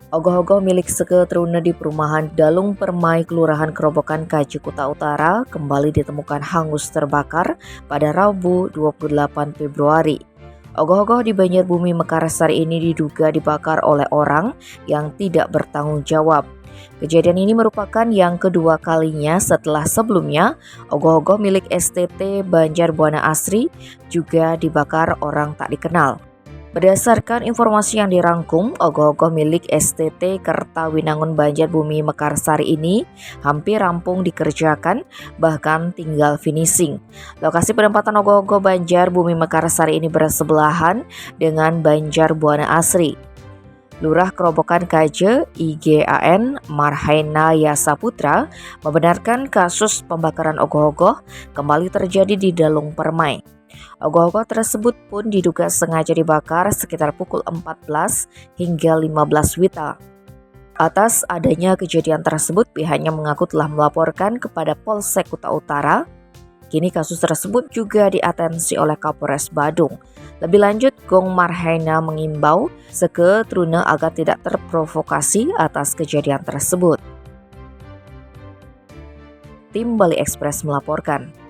Ogoh-ogoh milik Seke Truna di perumahan Dalung Permai, Kelurahan Kerobokan, Kaji, Kuta Utara kembali ditemukan hangus terbakar pada Rabu 28 Februari. Ogoh-ogoh di Banjarbumi Mekarsari ini diduga dibakar oleh orang yang tidak bertanggung jawab. Kejadian ini merupakan yang kedua kalinya setelah sebelumnya ogoh-ogoh milik STT Banjar Buana Asri juga dibakar orang tak dikenal. Berdasarkan informasi yang dirangkum, ogoh-ogoh milik STT Kertawinangun Banjarbumi Mekarsari ini hampir rampung dikerjakan, bahkan tinggal finishing. Lokasi penempatan ogoh-ogoh Banjarbumi Mekarsari ini bersebelahan dengan Banjar Buana Asri. Lurah Kerobokan Kaje IGAN Marhaina Yasaputra membenarkan kasus pembakaran ogoh-ogoh kembali terjadi di Dalung Permai. Ogoh-ogoh tersebut pun diduga sengaja dibakar sekitar pukul 14 hingga 15 WITA. Atas adanya kejadian tersebut, pihaknya mengaku telah melaporkan kepada Polsek Kuta Utara. Kini kasus tersebut juga diatensi oleh Kapolres Badung. Lebih lanjut, Gong Marhaina mengimbau Seke Truna agar tidak terprovokasi atas kejadian tersebut. Tim Bali Express melaporkan.